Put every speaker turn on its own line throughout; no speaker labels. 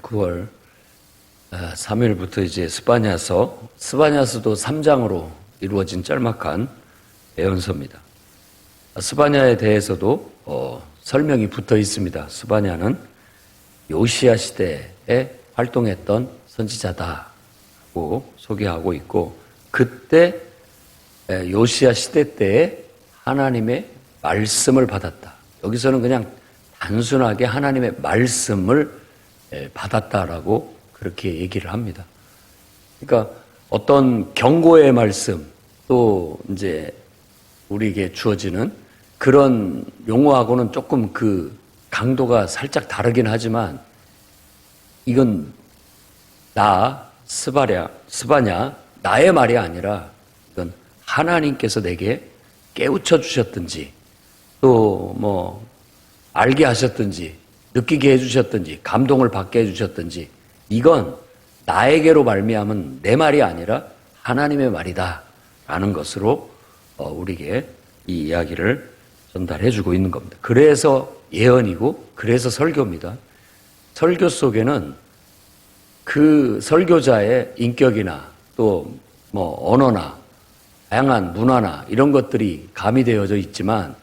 9월 3일부터 이제 스바냐서도 3장으로 이루어진 짤막한 예언서입니다. 스바냐에 대해서도 설명이 붙어 있습니다. 스바냐는 요시야 시대에 활동했던 선지자다고 소개하고 있고, 그때 요시야 시대 때에 하나님의 말씀을 받았다. 여기서는 그냥 단순하게 하나님의 말씀을 받았다라고 그렇게 얘기를 합니다. 그러니까 어떤 경고의 말씀, 또 이제 우리에게 주어지는 그런 용어하고는 조금 그 강도가 살짝 다르긴 하지만, 이건 스바냐, 나의 말이 아니라 이건 하나님께서 내게 깨우쳐 주셨든지, 또 뭐 알게 하셨든지, 느끼게 해주셨든지, 감동을 받게 해주셨든지, 이건 나에게로 말미암은 내 말이 아니라 하나님의 말이다 라는 것으로 우리에게 이 이야기를 전달해주고 있는 겁니다. 그래서 예언이고, 그래서 설교입니다. 설교 속에는 그 설교자의 인격이나 또 뭐 언어나 다양한 문화나 이런 것들이 가미되어져 있지만,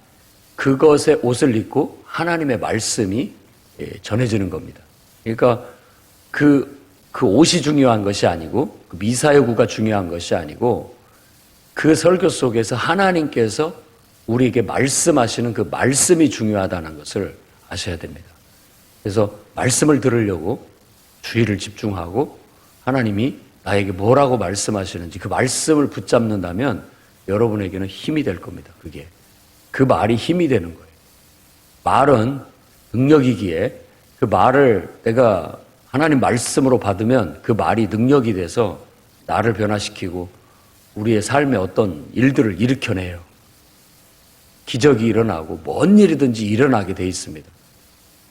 그것에 옷을 입고 하나님의 말씀이 전해지는 겁니다. 그러니까 그 옷이 중요한 것이 아니고, 그 미사여구가 중요한 것이 아니고, 그 설교 속에서 하나님께서 우리에게 말씀하시는 그 말씀이 중요하다는 것을 아셔야 됩니다. 그래서 말씀을 들으려고 주의를 집중하고, 하나님이 나에게 뭐라고 말씀하시는지 그 말씀을 붙잡는다면 여러분에게는 힘이 될 겁니다. 그 말이 힘이 되는 거예요. 말은 능력이기에 그 말을 내가 하나님 말씀으로 받으면 그 말이 능력이 돼서 나를 변화시키고 우리의 삶에 어떤 일들을 일으켜내요. 기적이 일어나고 뭔 일이든지 일어나게 돼 있습니다.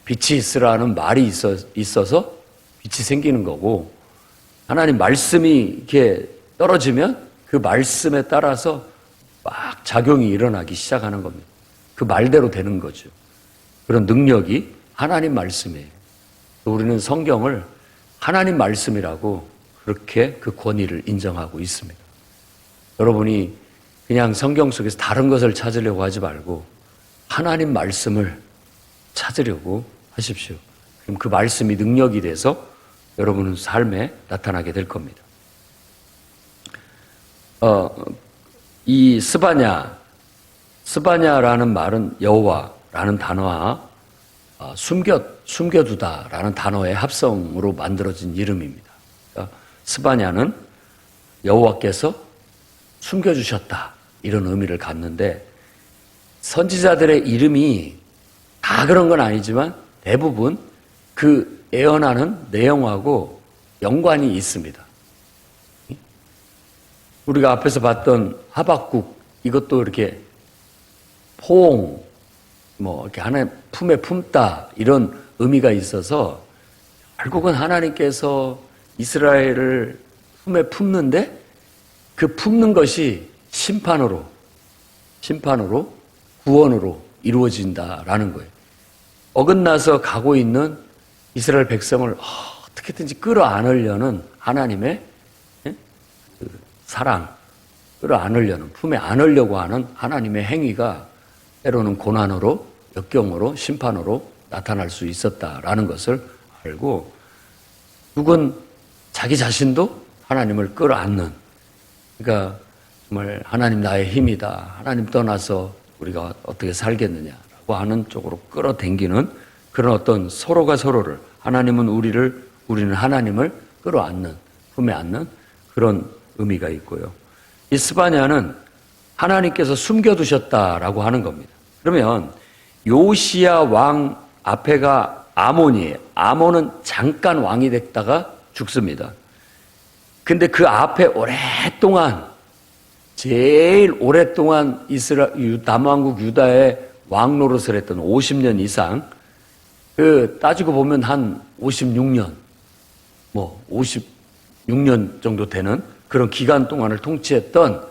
빛이 있으라는 말이 있어서 빛이 생기는 거고, 하나님 말씀이 이렇게 떨어지면 그 말씀에 따라서 막 작용이 일어나기 시작하는 겁니다. 그 말대로 되는 거죠. 그런 능력이 하나님 말씀이에요. 우리는 성경을 하나님 말씀이라고 그렇게 그 권위를 인정하고 있습니다. 여러분이 그냥 성경 속에서 다른 것을 찾으려고 하지 말고 하나님 말씀을 찾으려고 하십시오. 그럼 그 말씀이 능력이 돼서 여러분의 삶에 나타나게 될 겁니다. 이 스바냐라는 말은 여호와라는 단어와 숨겨두다라는 단어의 합성으로 만들어진 이름입니다. 그러니까 스바냐는 여호와께서 숨겨주셨다, 이런 의미를 갖는데, 선지자들의 이름이 다 그런 건 아니지만 대부분 그 예언하는 내용하고 연관이 있습니다. 우리가 앞에서 봤던 하박국, 이것도 이렇게 포옹, 이렇게 하나님 품에 품다, 이런 의미가 있어서 결국은 하나님께서 이스라엘을 품에 품는데, 그 품는 것이 심판으로 구원으로 이루어진다라는 거예요. 어긋나서 가고 있는 이스라엘 백성을 어떻게든지 끌어안으려는 하나님의 사랑, 끌어안으려는, 품에 안으려고 하는 하나님의 행위가 때로는 고난으로, 역경으로, 심판으로 나타날 수 있었다라는 것을 알고, 누군 자기 자신도 하나님을 끌어안는, 그러니까 정말 하나님 나의 힘이다, 하나님 떠나서 우리가 어떻게 살겠느냐라고 하는 쪽으로 끌어당기는 그런 어떤 서로가 서로를, 하나님은 우리는 하나님을 끌어안는, 품에 안는 그런 의미가 있고요. 이 스바냐는 하나님께서 숨겨두셨다라고 하는 겁니다. 그러면 요시야 왕 앞에가 아몬이에요. 아몬은 잠깐 왕이 됐다가 죽습니다. 근데 그 앞에 제일 오랫동안 남왕국 유다의 왕 노릇을 했던 50년 이상, 따지고 보면 한 56년 정도 되는 그런 기간 동안을 통치했던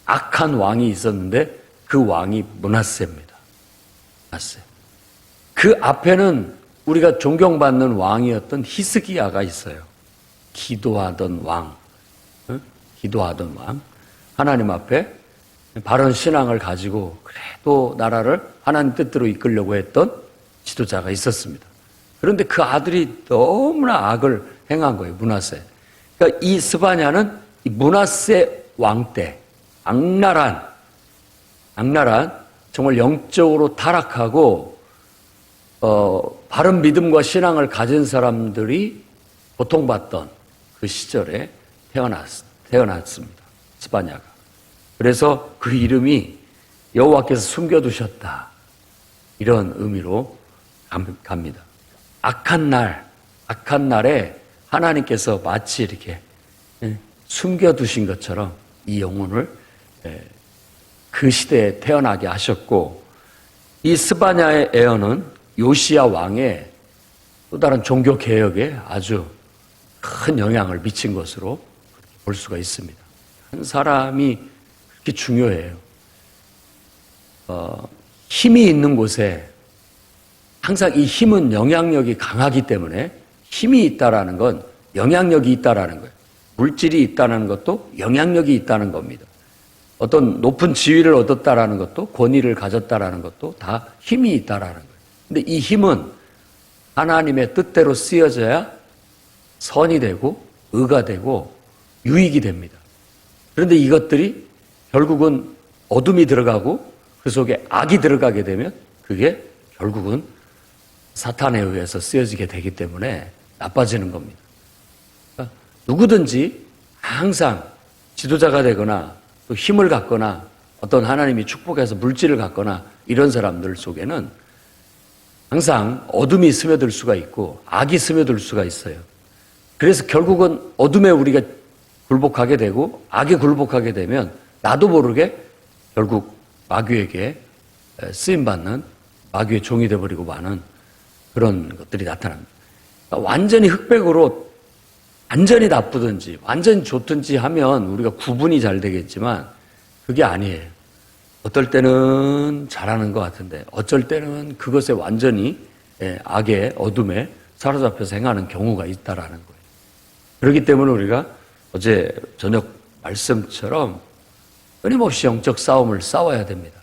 악한 왕이 있었는데, 그 왕이 므낫세입니다. 므낫세. 그 앞에는 우리가 존경받는 왕이었던 히스기야가 있어요. 기도하던 왕. 기도하던 왕. 하나님 앞에 바른 신앙을 가지고 그래도 나라를 하나님 뜻대로 이끌려고 했던 지도자가 있었습니다. 그런데 그 아들이 너무나 악을 행한 거예요. 므낫세. 그러니까 이 스바냐는 이 므낫세 왕 때 악랄한 정말 영적으로 타락하고 바른 믿음과 신앙을 가진 사람들이 고통받던 그 시절에 태어났습니다. 스바냐가. 그래서 그 이름이 여호와께서 숨겨두셨다. 이런 의미로 갑니다. 악한 날에 하나님께서 마치 이렇게 숨겨두신 것처럼 이 영혼을 그 시대에 태어나게 하셨고, 이 스바냐의 애언은 요시야 왕의 또 다른 종교 개혁에 아주 큰 영향을 미친 것으로 볼 수가 있습니다. 한 사람이 그렇게 중요해요. 힘이 있는 곳에 항상 이 힘은 영향력이 강하기 때문에 힘이 있다라는 건 영향력이 있다라는 거예요. 물질이 있다는 것도 영향력이 있다는 겁니다. 어떤 높은 지위를 얻었다라는 것도 권위를 가졌다라는 것도 다 힘이 있다라는 거예요. 근데 이 힘은 하나님의 뜻대로 쓰여져야 선이 되고 의가 되고 유익이 됩니다. 그런데 이것들이 결국은 어둠이 들어가고 그 속에 악이 들어가게 되면 그게 결국은 사탄에 의해서 쓰여지게 되기 때문에 나빠지는 겁니다. 그러니까 누구든지 항상 지도자가 되거나 또 힘을 갖거나 어떤 하나님이 축복해서 물질을 갖거나 이런 사람들 속에는 항상 어둠이 스며들 수가 있고 악이 스며들 수가 있어요. 그래서 결국은 어둠에 우리가 굴복하게 되고 악에 굴복하게 되면 나도 모르게 결국 마귀에게 쓰임받는 마귀의 종이 되어버리고 마는 그런 것들이 나타납니다. 그러니까 완전히 흑백으로 완전히 나쁘든지 완전히 좋든지 하면 우리가 구분이 잘 되겠지만 그게 아니에요. 어떨 때는 잘하는 것 같은데 어쩔 때는 그것에 완전히 악의 어둠에 사로잡혀서 행하는 경우가 있다라는 거예요. 그렇기 때문에 우리가 어제 저녁 말씀처럼 끊임없이 영적 싸움을 싸워야 됩니다.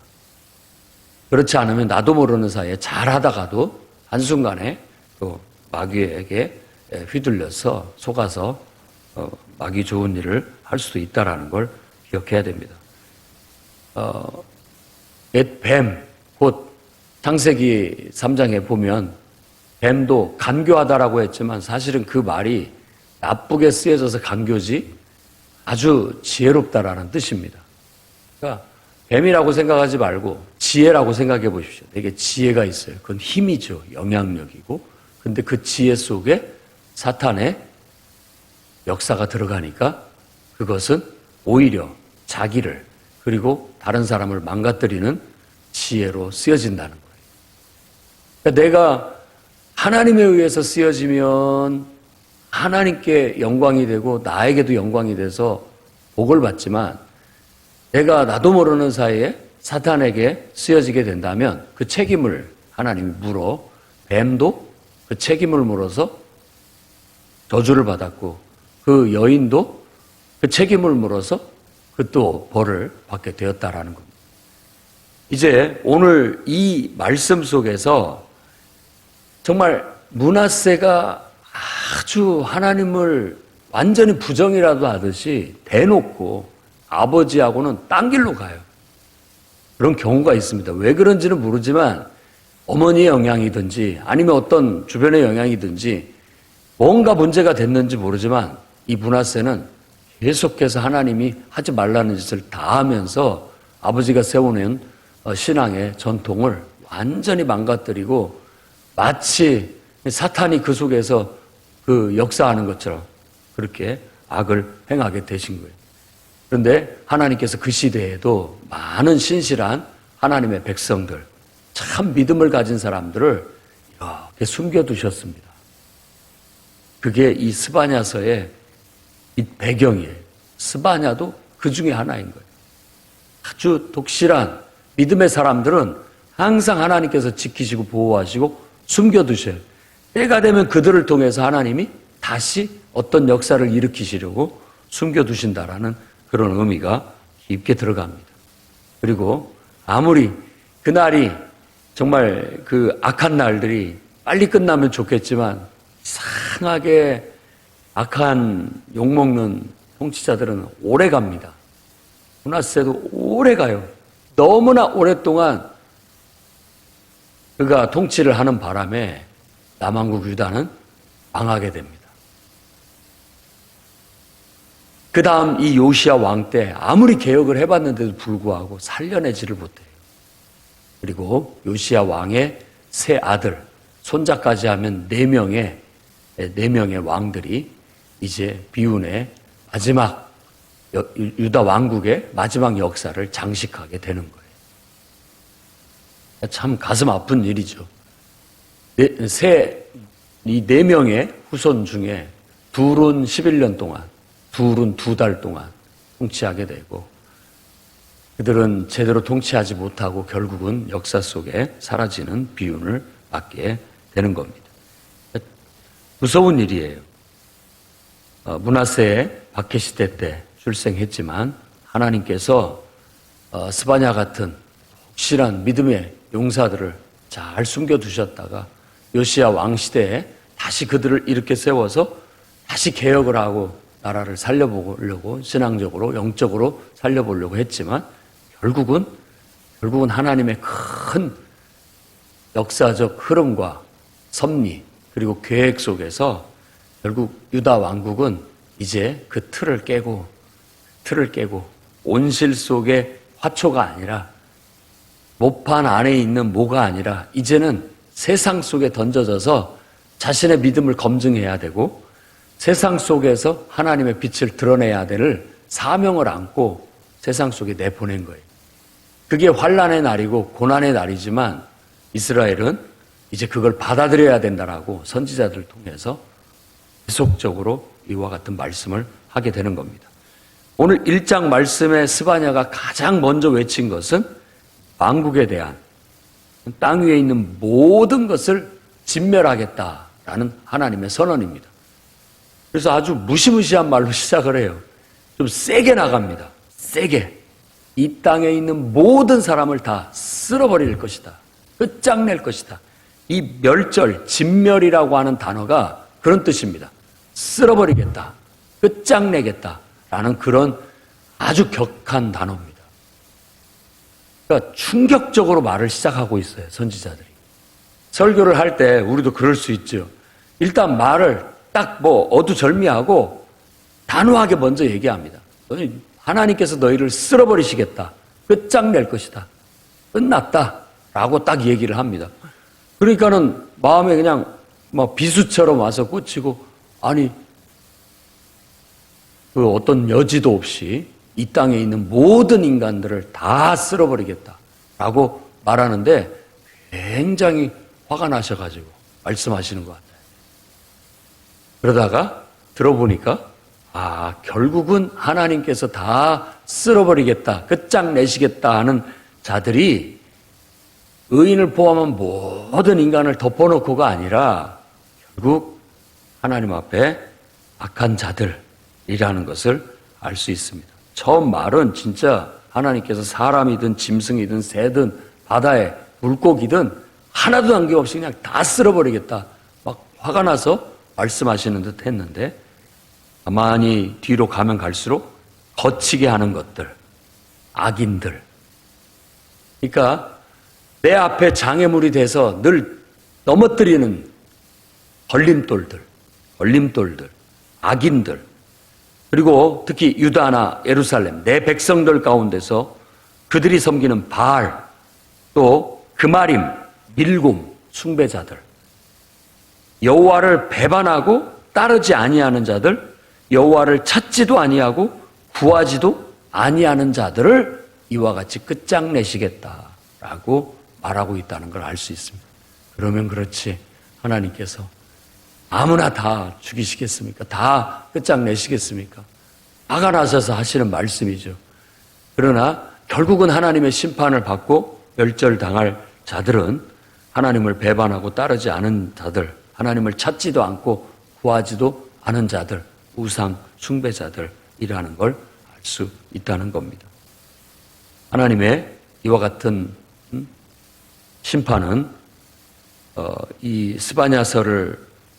그렇지 않으면 나도 모르는 사이에 잘하다가도 한순간에 또 마귀에게 휘둘려서 속아서 마귀 좋은 일을 할 수도 있다는 걸 기억해야 됩니다. 뱀, 곧 창세기 3장에 보면 뱀도 간교하다라고 했지만 사실은 그 말이 나쁘게 쓰여져서 간교지 아주 지혜롭다라는 뜻입니다. 그러니까 뱀이라고 생각하지 말고 지혜라고 생각해 보십시오. 되게 지혜가 있어요. 그건 힘이죠. 영향력이고. 근데 그 지혜 속에 사탄의 역사가 들어가니까 그것은 오히려 자기를 그리고 다른 사람을 망가뜨리는 지혜로 쓰여진다는 거예요. 그러니까 내가 하나님에 의해서 쓰여지면 하나님께 영광이 되고 나에게도 영광이 돼서 복을 받지만 내가 나도 모르는 사이에 사탄에게 쓰여지게 된다면 그 책임을 하나님이 물어 뱀도 그 책임을 물어서 저주를 받았고 그 여인도 그 책임을 물어서 그 또 벌을 받게 되었다라는 겁니다. 이제 오늘 이 말씀 속에서 정말 므낫세가 아주 하나님을 완전히 부정이라도 하듯이 대놓고 아버지하고는 딴 길로 가요. 그런 경우가 있습니다. 왜 그런지는 모르지만 어머니의 영향이든지 아니면 어떤 주변의 영향이든지 뭔가 문제가 됐는지 모르지만 이 므낫세는 계속해서 하나님이 하지 말라는 짓을 다 하면서 아버지가 세워놓은 신앙의 전통을 완전히 망가뜨리고 마치 사탄이 그 속에서 그 역사하는 것처럼 그렇게 악을 행하게 되신 거예요. 그런데 하나님께서 그 시대에도 많은 신실한 하나님의 백성들, 참 믿음을 가진 사람들을 이렇게 숨겨두셨습니다. 그게 이 스바냐서의 이 배경이에요. 스바냐도 그 중에 하나인 거예요. 아주 독실한 믿음의 사람들은 항상 하나님께서 지키시고 보호하시고 숨겨두셔요. 때가 되면 그들을 통해서 하나님이 다시 어떤 역사를 일으키시려고 숨겨두신다라는 그런 의미가 깊게 들어갑니다. 그리고 아무리 그날이 정말 그 악한 날들이 빨리 끝나면 좋겠지만 이상하게 악한 욕먹는 통치자들은 오래 갑니다. 므낫세도 오래 가요. 너무나 오랫동안 그가 통치를 하는 바람에 남왕국 유다는 망하게 됩니다. 그 다음 이 요시야 왕 때 아무리 개혁을 해봤는데도 불구하고 살려내지를 못해요. 그리고 요시야 왕의 세 아들, 손자까지 하면 4명의 왕들이 이제 비운의 마지막 유다 왕국의 마지막 역사를 장식하게 되는 거예요. 참 가슴 아픈 일이죠. 이 4명의 후손 중에 둘은 11년 동안, 둘은 2달 동안 통치하게 되고 그들은 제대로 통치하지 못하고 결국은 역사 속에 사라지는 비운을 맞게 되는 겁니다. 무서운 일이에요. 므낫세의 박해시대 때 출생했지만 하나님께서 스바냐 같은 확실한 믿음의 용사들을 잘 숨겨두셨다가 요시야 왕 시대에 다시 그들을 일으켜 세워서 다시 개혁을 하고 나라를 살려보려고 신앙적으로 영적으로 살려보려고 했지만 결국은 하나님의 큰 역사적 흐름과 섭리 그리고 계획 속에서 결국 유다 왕국은 이제 그 틀을 깨고 온실 속의 화초가 아니라 모판 안에 있는 모가 아니라 이제는 세상 속에 던져져서 자신의 믿음을 검증해야 되고 세상 속에서 하나님의 빛을 드러내야 될 사명을 안고 세상 속에 내보낸 거예요. 그게 환난의 날이고 고난의 날이지만 이스라엘은 이제 그걸 받아들여야 된다라고 선지자들을 통해서 계속적으로 이와 같은 말씀을 하게 되는 겁니다. 오늘 1장 말씀에 스바냐가 가장 먼저 외친 것은 왕국에 대한 땅 위에 있는 모든 것을 진멸하겠다라는 하나님의 선언입니다. 그래서 아주 무시무시한 말로 시작을 해요. 좀 세게 나갑니다. 세게. 이 땅에 있는 모든 사람을 다 쓸어버릴 것이다. 끝장낼 것이다. 이 멸절, 진멸이라고 하는 단어가 그런 뜻입니다. 쓸어버리겠다. 끝장내겠다. 라는 그런 아주 격한 단어입니다. 그러니까 충격적으로 말을 시작하고 있어요. 선지자들이. 설교를 할 때 우리도 그럴 수 있죠. 일단 말을 딱 어두절미하고 단호하게 먼저 얘기합니다. 하나님께서 너희를 쓸어버리시겠다. 끝장낼 것이다. 끝났다. 라고 딱 얘기를 합니다. 그러니까는 마음에 그냥 비수처럼 와서 꽂히고 아니 그 어떤 여지도 없이 이 땅에 있는 모든 인간들을 다 쓸어버리겠다. 라고 말하는데 굉장히 화가 나셔가지고 말씀하시는 것 같아요. 그러다가 들어보니까 결국은 하나님께서 다 쓸어버리겠다, 끝장내시겠다 하는 자들이 의인을 포함한 모든 인간을 덮어놓고가 아니라 결국 하나님 앞에 악한 자들이라는 것을 알 수 있습니다. 처음 말은 진짜 하나님께서 사람이든 짐승이든 새든 바다에 물고기든 하나도 남김없이 그냥 다 쓸어버리겠다. 막 화가 나서 말씀하시는 듯 했는데 가만히 뒤로 가면 갈수록 거치게 하는 것들, 악인들. 그러니까 내 앞에 장애물이 돼서 늘 넘어뜨리는 걸림돌들, 악인들. 그리고 특히 유다나 예루살렘, 내 백성들 가운데서 그들이 섬기는 바알, 또 그마림, 밀곰, 숭배자들. 여호와를 배반하고 따르지 아니하는 자들, 여호와를 찾지도 아니하고 구하지도 아니하는 자들을 이와 같이 끝장내시겠다라고 말하고 있다는 걸 알 수 있습니다. 그러면 그렇지 하나님께서 아무나 다 죽이시겠습니까? 다 끝장내시겠습니까? 화가 나셔서 하시는 말씀이죠. 그러나 결국은 하나님의 심판을 받고 멸절당할 자들은 하나님을 배반하고 따르지 않은 자들, 하나님을 찾지도 않고 구하지도 않은 자들, 우상 숭배자들이라는 걸 알 수 있다는 겁니다. 하나님의 이와 같은 심판은 이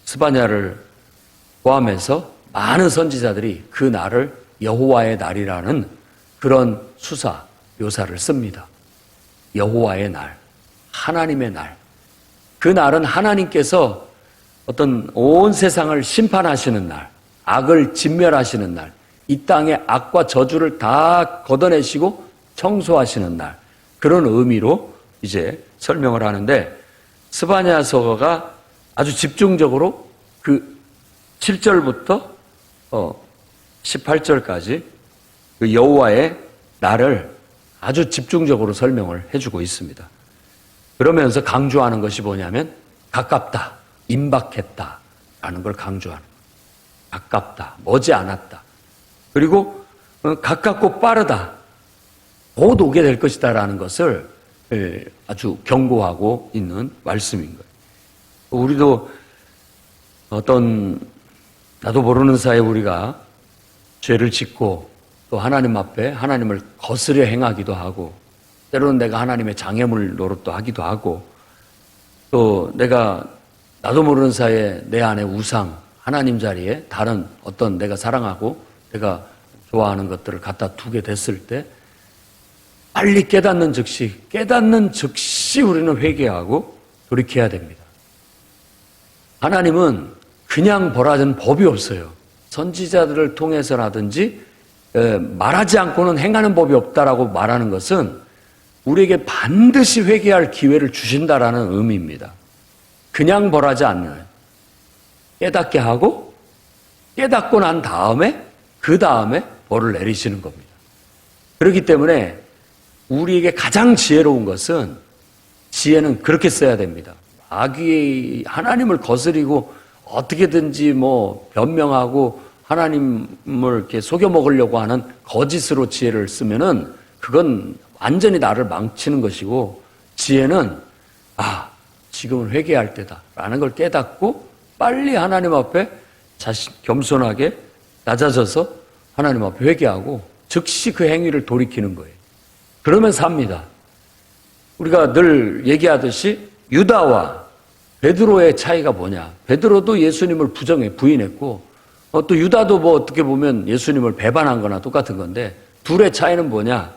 스바냐를 포함해서 많은 선지자들이 그 날을 여호와의 날이라는 그런 수사 묘사를 씁니다. 여호와의 날, 하나님의 날. 그 날은 하나님께서 어떤 온 세상을 심판하시는 날, 악을 진멸하시는 날, 이 땅의 악과 저주를 다 걷어내시고 청소하시는 날, 그런 의미로 이제 설명을 하는데, 스바냐서가 아주 집중적으로 그 7절부터 18절까지 그 여호와의 날을 아주 집중적으로 설명을 해주고 있습니다. 그러면서 강조하는 것이 뭐냐면 가깝다, 임박했다라는 걸 강조하는 거예요. 가깝다, 머지 않았다. 그리고 가깝고 빠르다, 곧 오게 될 것이다라는 것을 아주 경고하고 있는 말씀인 거예요. 우리도 나도 모르는 사이에 우리가 죄를 짓고 또 하나님 앞에 하나님을 거스려 행하기도 하고, 때로는 내가 하나님의 장애물 노릇도 하기도 하고, 또 나도 모르는 사이에 내 안에 우상, 하나님 자리에 다른 어떤 내가 사랑하고 내가 좋아하는 것들을 갖다 두게 됐을 때 빨리 깨닫는 즉시 우리는 회개하고 돌이켜야 됩니다. 하나님은 그냥 벌하는 법이 없어요. 선지자들을 통해서라든지 말하지 않고는 행하는 법이 없다라고 말하는 것은 우리에게 반드시 회개할 기회를 주신다라는 의미입니다. 그냥 벌하지 않는, 깨닫게 하고 깨닫고 난 다음에 그 다음에 벌을 내리시는 겁니다. 그렇기 때문에 우리에게 가장 지혜로운 것은, 지혜는 그렇게 써야 됩니다. 악이 하나님을 거스리고 어떻게든지 변명하고 하나님을 이렇게 속여 먹으려고 하는 거짓으로 지혜를 쓰면은 그건 완전히 나를 망치는 것이고, 지혜는 지금은 회개할 때다라는 걸 깨닫고 빨리 하나님 앞에 겸손하게 낮아져서 하나님 앞에 회개하고 즉시 그 행위를 돌이키는 거예요. 그러면 삽니다. 우리가 늘 얘기하듯이 유다와 베드로의 차이가 뭐냐? 베드로도 예수님을 부인했고, 또 유다도 어떻게 보면 예수님을 배반한 거나 똑같은 건데, 둘의 차이는 뭐냐?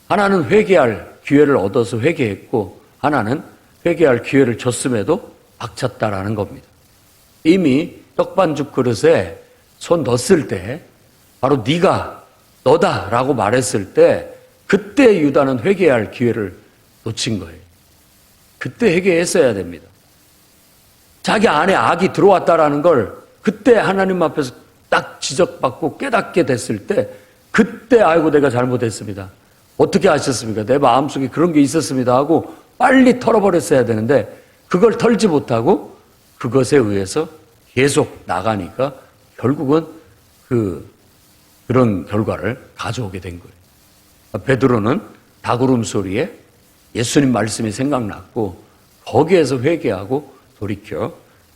하나는 회개할 기회를 얻어서 회개했고, 하나는 회개할 기회를 줬음에도 박찼다라는 겁니다. 이미 떡반죽 그릇에 손 넣었을 때, 바로 네가 너다라고 말했을 때, 그때 유다는 회개할 기회를 놓친 거예요. 그때 회개했어야 됩니다. 자기 안에 악이 들어왔다라는 걸 그때 하나님 앞에서 딱 지적받고 깨닫게 됐을 때, 그때 아이고 내가 잘못했습니다. 어떻게 하셨습니까? 내 마음속에 그런 게 있었습니다 하고 빨리 털어버렸어야 되는데, 그걸 털지 못하고 그것에 의해서 계속 나가니까 결국은 그런 결과를 가져오게 된 거예요. 베드로는 닭울음 소리에 예수님 말씀이 생각났고 거기에서 회개하고 돌이켜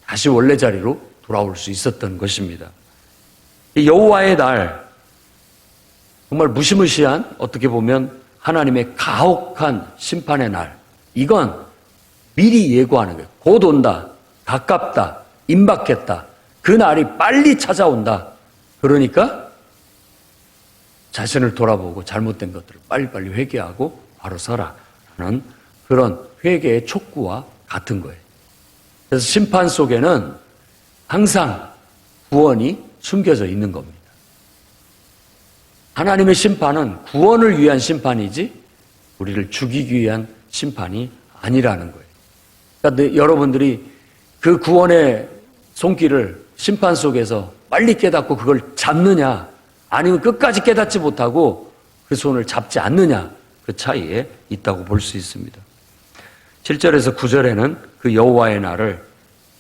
다시 원래 자리로 돌아올 수 있었던 것입니다. 이 여호와의 날, 정말 무시무시한, 어떻게 보면 하나님의 가혹한 심판의 날, 이건 미리 예고하는 거예요. 곧 온다, 가깝다, 임박했다, 그 날이 빨리 찾아온다. 그러니까 자신을 돌아보고 잘못된 것들을 빨리빨리 회개하고 바로 서라라는 그런 회개의 촉구와 같은 거예요. 그래서 심판 속에는 항상 구원이 숨겨져 있는 겁니다. 하나님의 심판은 구원을 위한 심판이지 우리를 죽이기 위한 심판이 아니라는 거예요. 그러니까 여러분들이 그 구원의 손길을 심판 속에서 빨리 깨닫고 그걸 잡느냐, 아니면 끝까지 깨닫지 못하고 그 손을 잡지 않느냐, 그 차이에 있다고 볼 수 있습니다. 7절에서 9절에는 그 여호와의 날을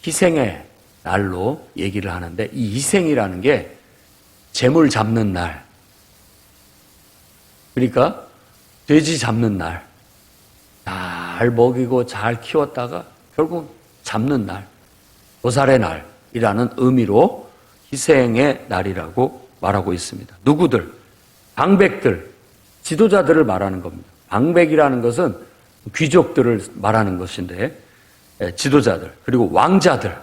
희생의 날로 얘기를 하는데, 이 희생이라는 게 재물 잡는 날, 그러니까 돼지 잡는 날, 잘 먹이고 잘 키웠다가 결국 잡는 날, 도살의 날이라는 의미로 희생의 날이라고 말하고 있습니다. 누구들? 방백들, 지도자들을 말하는 겁니다. 방백이라는 것은 귀족들을 말하는 것인데, 지도자들, 그리고 왕자들,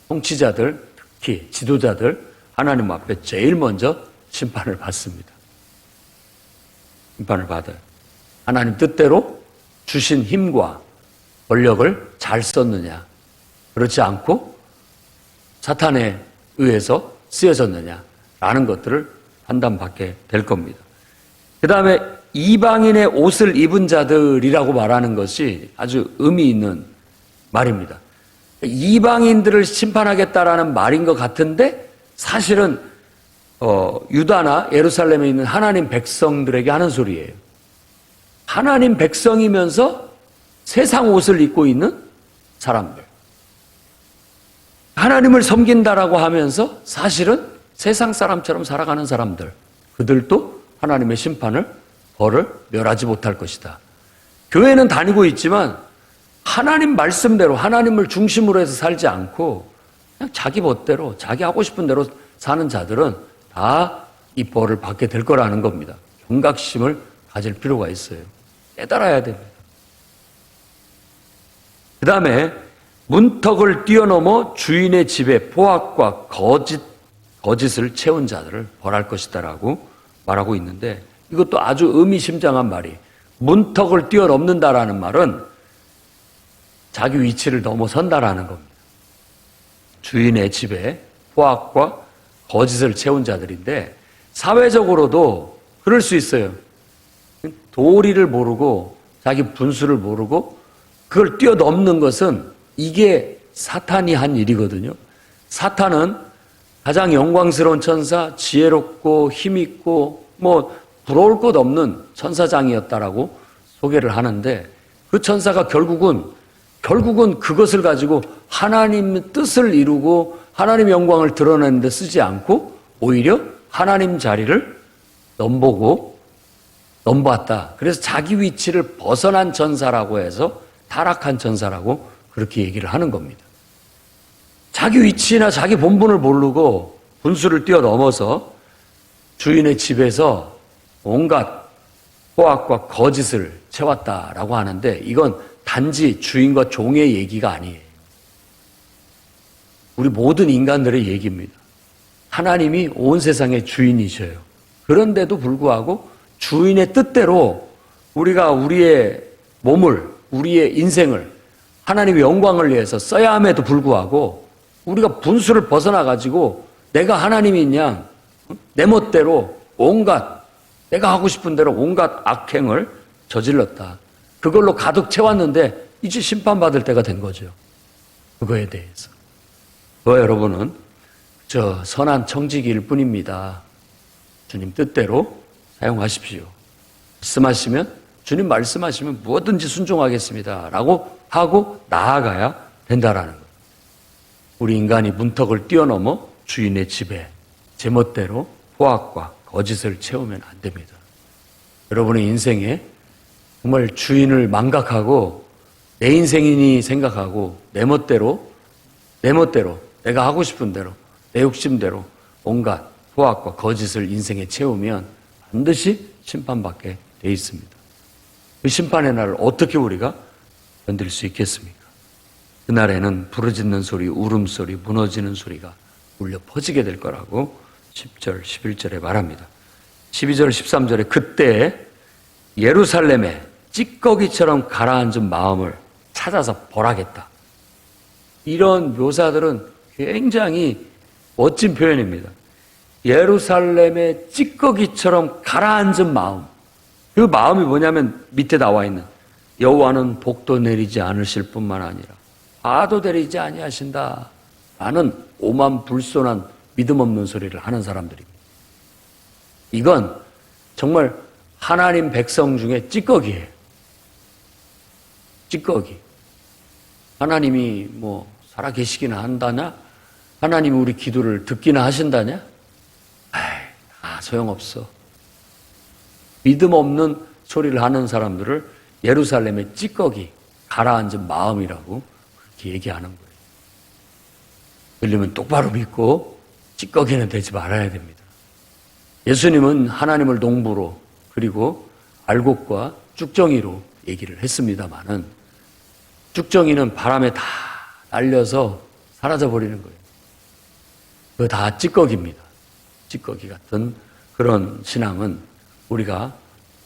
통치자들, 특히 지도자들, 하나님 앞에 제일 먼저 심판을 받습니다. 심판을 받아요. 하나님 뜻대로 주신 힘과 권력을 잘 썼느냐, 그렇지 않고 사탄에 의해서 쓰여졌느냐라는 것들을 판단받게 될 겁니다. 그 다음에 이방인의 옷을 입은 자들이라고 말하는 것이 아주 의미 있는 말입니다. 이방인들을 심판하겠다라는 말인 것 같은데 사실은 유다나 예루살렘에 있는 하나님 백성들에게 하는 소리예요. 하나님 백성이면서 세상 옷을 입고 있는 사람들. 하나님을 섬긴다라고 하면서 사실은 세상 사람처럼 살아가는 사람들. 그들도 하나님의 심판을, 벌을 멸하지 못할 것이다. 교회는 다니고 있지만 하나님 말씀대로 하나님을 중심으로 해서 살지 않고 그냥 자기 멋대로 자기 하고 싶은 대로 사는 자들은 다 이 벌을 받게 될 거라는 겁니다. 경각심을 가질 필요가 있어요. 깨달아야 됩니다. 그 다음에 문턱을 뛰어넘어 주인의 집에 포악과 거짓을 채운 자들을 벌할 것이다라고 말하고 있는데 이것도 아주 의미심장한 말이 문턱을 뛰어넘는다라는 말은 자기 위치를 넘어선다라는 겁니다. 주인의 집에 포악과 거짓을 채운 자들인데 사회적으로도 그럴 수 있어요. 도리를 모르고 자기 분수를 모르고 그걸 뛰어넘는 것은 이게 사탄이 한 일이거든요. 사탄은 가장 영광스러운 천사, 지혜롭고 힘있고 뭐 부러울 것 없는 천사장이었다라고 소개를 하는데 그 천사가 결국은 그것을 가지고 하나님의 뜻을 이루고 하나님의 영광을 드러내는 데 쓰지 않고 오히려 하나님 자리를 넘보았다. 그래서 자기 위치를 벗어난 천사라고 해서 타락한 천사라고 그렇게 얘기를 하는 겁니다. 자기 위치나 자기 본분을 모르고 분수를 뛰어넘어서 주인의 집에서 온갖 포악과 거짓을 채웠다라고 하는데 이건 단지 주인과 종의 얘기가 아니에요. 우리 모든 인간들의 얘기입니다. 하나님이 온 세상의 주인이셔요. 그런데도 불구하고 주인의 뜻대로 우리가 우리의 몸을, 우리의 인생을 하나님의 영광을 위해서 써야 함에도 불구하고 우리가 분수를 벗어나가지고 내가 하나님인 양 내 멋대로 온갖 내가 하고 싶은 대로 온갖 악행을 저질렀다. 그걸로 가득 채웠는데 이제 심판받을 때가 된 거죠. 그거에 대해서. 여러분은 저 선한 청지기일 뿐입니다. 주님 뜻대로 사용하십시오. 주님 말씀하시면 무엇든지 순종하겠습니다. 라고 하고 나아가야 된다라는 거예요. 우리 인간이 문턱을 뛰어넘어 주인의 집에 제멋대로 포악과 거짓을 채우면 안 됩니다. 여러분의 인생에 정말 주인을 망각하고 내 인생이니 생각하고 내 멋대로 내가 하고 싶은 대로 내 욕심대로 온갖 포악과 거짓을 인생에 채우면 반드시 심판받게 돼 있습니다. 그 심판의 날을 어떻게 우리가 견딜 수 있겠습니까? 그날에는 부르짖는 소리, 울음소리, 무너지는 소리가 울려 퍼지게 될 거라고 10절, 11절에 말합니다. 12절, 13절에 그때 예루살렘에 찌꺼기처럼 가라앉은 마음을 찾아서 벌하겠다. 이런 묘사들은 굉장히 멋진 표현입니다. 예루살렘의 찌꺼기처럼 가라앉은 마음. 그 마음이 뭐냐면 밑에 나와 있는 여호와는 복도 내리지 않으실 뿐만 아니라 화도 내리지 아니하신다. 라는 오만불손한 믿음 없는 소리를 하는 사람들입니다. 이건 정말 하나님 백성 중에 찌꺼기예요. 찌꺼기. 하나님이 뭐 살아계시기나 한다냐? 하나님이 우리 기도를 듣기나 하신다냐? 소용없어. 믿음 없는 소리를 하는 사람들을 예루살렘의 찌꺼기, 가라앉은 마음이라고 그렇게 얘기하는 거예요. 들리면 똑바로 믿고 찌꺼기는 되지 말아야 됩니다. 예수님은 하나님을 농부로 그리고 알곡과 쭉정이로 얘기를 했습니다마는 쭉정이는 바람에 다 날려서 사라져버리는 거예요. 그거 다 찌꺼기입니다. 찌꺼기 같은 그런 신앙은 우리가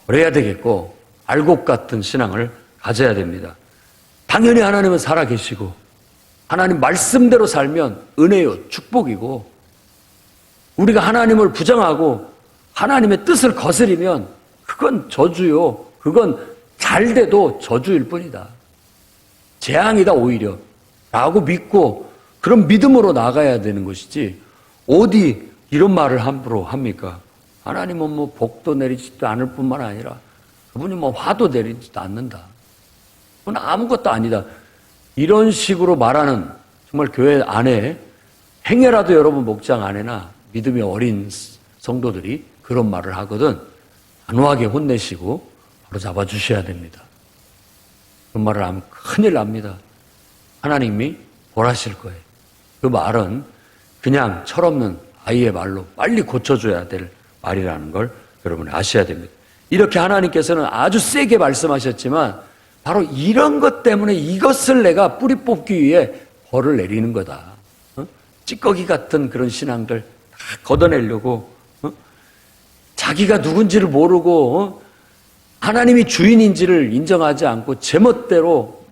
버려야 되겠고 알곡 같은 신앙을 가져야 됩니다. 당연히 하나님은 살아계시고 하나님 말씀대로 살면 은혜요, 축복이고 우리가 하나님을 부정하고 하나님의 뜻을 거스리면 그건 저주요. 그건 잘 돼도 저주일 뿐이다. 재앙이다 오히려. 라고 믿고 그런 믿음으로 나가야 되는 것이지 어디 이런 말을 함부로 합니까? 하나님은 뭐 복도 내리지도 않을 뿐만 아니라 그분이 뭐 화도 내리지도 않는다. 그건 아무것도 아니다. 이런 식으로 말하는 정말 교회 안에 행여라도 여러분 목장 안에나 믿음이 어린 성도들이 그런 말을 하거든 단호하게 혼내시고 바로 잡아주셔야 됩니다. 그런 말을 하면 큰일 납니다. 하나님이 벌하실 거예요. 그 말은 그냥 철없는 아이의 말로 빨리 고쳐줘야 될 말이라는 걸 여러분 아셔야 됩니다. 이렇게 하나님께서는 아주 세게 말씀하셨지만 바로 이런 것 때문에 이것을 내가 뿌리 뽑기 위해 벌을 내리는 거다. 찌꺼기 같은 그런 신앙들 다 걷어내려고 자기가 누군지를 모르고 하나님이 주인인지를 인정하지 않고 제멋대로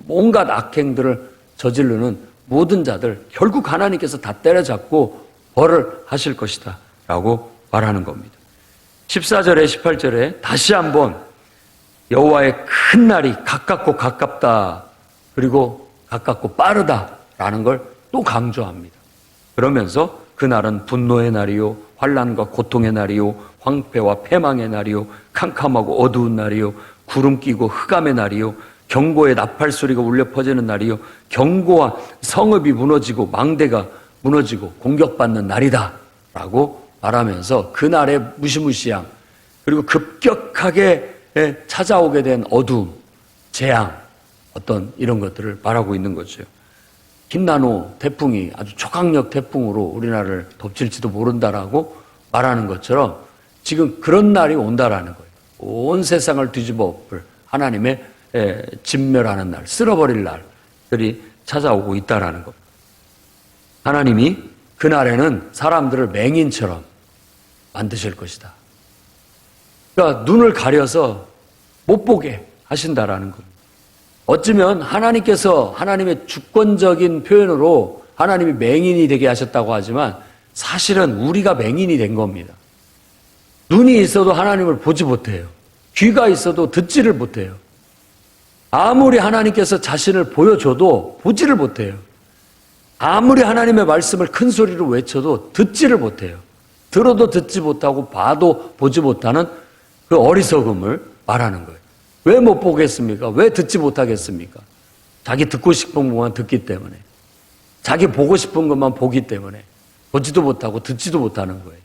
온갖 악행들을 저지르는 모든 자들 결국 하나님께서 다 때려잡고 벌을 하실 것이다 라고 말하는 겁니다. 14절에 18절에 다시 한번 여호와의 큰 날이 가깝고 가깝다 그리고 가깝고 빠르다라는 걸 또 강조합니다. 그러면서 그날은 분노의 날이요 환난과 고통의 날이요 황폐와 패망의 날이요 캄캄하고 어두운 날이요 구름 끼고 흑암의 날이요 경고의 나팔 소리가 울려 퍼지는 날이요 경고와 성읍이 무너지고 망대가 무너지고 공격받는 날이다 라고 말하면서 그날의 무시무시함 그리고 급격하게 찾아오게 된 어두움, 재앙 어떤 이런 것들을 말하고 있는 거죠. 흰나노 태풍이 아주 초강력 태풍으로 우리나라를 덮칠지도 모른다라고 말하는 것처럼 지금 그런 날이 온다라는 거예요. 온 세상을 뒤집어 엎을 하나님의 진멸하는 날, 쓸어버릴 날들이 찾아오고 있다라는 겁니다. 하나님이 그날에는 사람들을 맹인처럼 만드실 것이다. 그러니까 눈을 가려서 못 보게 하신다라는 겁니다. 어쩌면 하나님께서 하나님의 주권적인 표현으로 하나님이 맹인이 되게 하셨다고 하지만 사실은 우리가 맹인이 된 겁니다. 눈이 있어도 하나님을 보지 못해요. 귀가 있어도 듣지를 못해요. 아무리 하나님께서 자신을 보여줘도 보지를 못해요. 아무리 하나님의 말씀을 큰 소리로 외쳐도 듣지를 못해요. 들어도 듣지 못하고 봐도 보지 못하는 그 어리석음을 말하는 거예요. 왜 못 보겠습니까? 왜 듣지 못하겠습니까? 자기 듣고 싶은 것만 듣기 때문에. 자기 보고 싶은 것만 보기 때문에. 보지도 못하고 듣지도 못하는 거예요.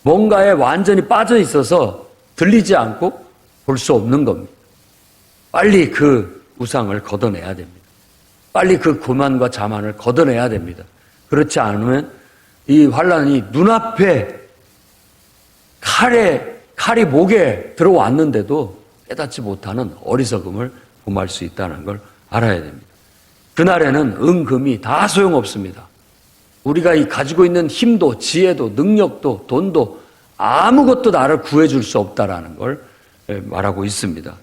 뭔가에 완전히 빠져 있어서 들리지 않고 볼 수 없는 겁니다. 빨리 그 우상을 걷어내야 됩니다. 빨리 그 교만과 자만을 걷어내야 됩니다. 그렇지 않으면 이 환란이 눈앞에 칼이 목에 들어왔는데도 깨닫지 못하는 어리석음을 범할 수 있다는 걸 알아야 됩니다. 그날에는 은금이 다 소용없습니다. 우리가 가지고 있는 힘도 지혜도 능력도 돈도 아무것도 나를 구해줄 수 없다라는 걸 말하고 있습니다.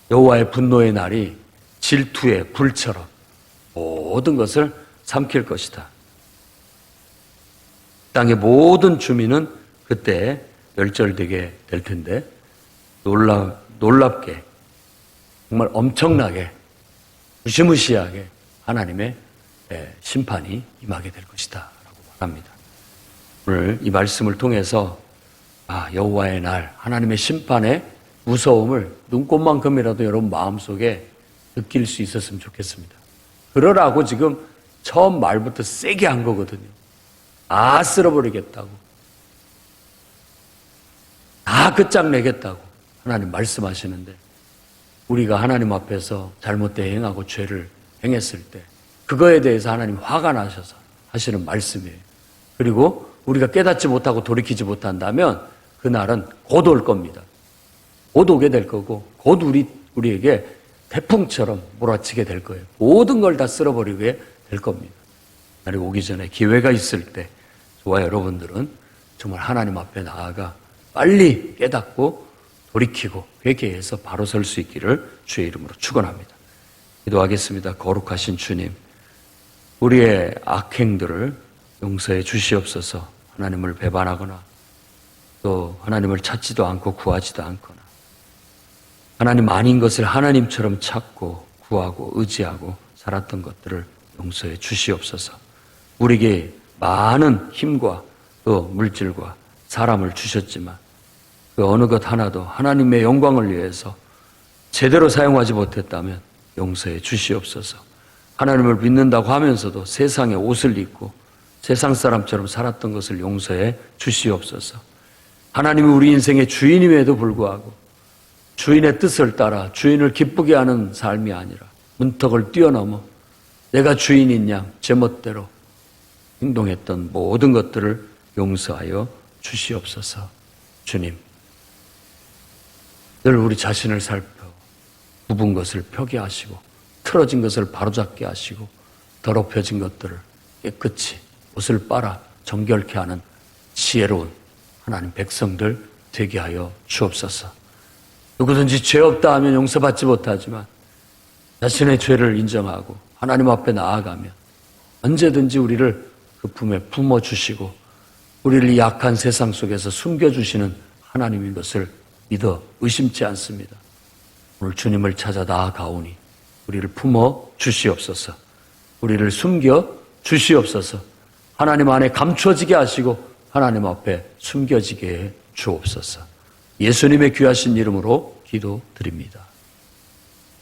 여호와의 분노의 날이 질투의 불처럼 모든 것을 삼킬 것이다. 땅의 모든 주민은 그때 멸절되게 될 텐데 놀랍게 정말 엄청나게 무시무시하게 하나님의 심판이 임하게 될 것이다 라고 말합니다. 오늘 이 말씀을 통해서 여호와의 날 하나님의 심판의 무서움을 눈꽃만큼이라도 여러분 마음속에 느낄 수 있었으면 좋겠습니다. 그러라고 지금 처음 말부터 세게 한 거거든요. 다 쓸어버리겠다고. 다 끝장내겠다고 하나님 말씀하시는데 우리가 하나님 앞에서 잘못된 행하고 죄를 행했을 때 그거에 대해서 하나님 화가 나셔서 하시는 말씀이에요. 그리고 우리가 깨닫지 못하고 돌이키지 못한다면 그날은 곧 올 겁니다. 곧 오게 될 거고 곧 우리에게 태풍처럼 몰아치게 될 거예요. 모든 걸 다 쓸어버리게 될 겁니다. 날이 오기 전에 기회가 있을 때 저와 여러분들은 정말 하나님 앞에 나아가 빨리 깨닫고 돌이키고 회개해서 바로 설 수 있기를 주의 이름으로 축원합니다. 기도하겠습니다. 거룩하신 주님, 우리의 악행들을 용서해 주시옵소서. 하나님을 배반하거나 또 하나님을 찾지도 않고 구하지도 않거나 하나님 아닌 것을 하나님처럼 찾고 구하고 의지하고 살았던 것들을 용서해 주시옵소서. 우리에게 많은 힘과 또 물질과 사람을 주셨지만 그 어느 것 하나도 하나님의 영광을 위해서 제대로 사용하지 못했다면 용서해 주시옵소서. 하나님을 믿는다고 하면서도 세상의 옷을 입고 세상 사람처럼 살았던 것을 용서해 주시옵소서. 하나님이 우리 인생의 주인임에도 불구하고 주인의 뜻을 따라 주인을 기쁘게 하는 삶이 아니라 문턱을 뛰어넘어 내가 주인인 양 제멋대로 행동했던 모든 것들을 용서하여 주시옵소서. 주님, 늘 우리 자신을 살펴 굽은 것을 펴게 하시고 틀어진 것을 바로잡게 하시고 더럽혀진 것들을 깨끗이 옷을 빨아 정결케 하는 지혜로운 하나님 백성들 되게 하여 주옵소서. 누구든지 죄 없다 하면 용서받지 못하지만 자신의 죄를 인정하고 하나님 앞에 나아가면 언제든지 우리를 그 품에 품어주시고 우리를 이 약한 세상 속에서 숨겨주시는 하나님인 것을 믿어 의심치 않습니다. 오늘 주님을 찾아 나아가오니 우리를 품어 주시옵소서. 우리를 숨겨 주시옵소서. 하나님 안에 감춰지게 하시고 하나님 앞에 숨겨지게 해 주옵소서. 예수님의 귀하신 이름으로 기도드립니다.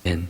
아멘.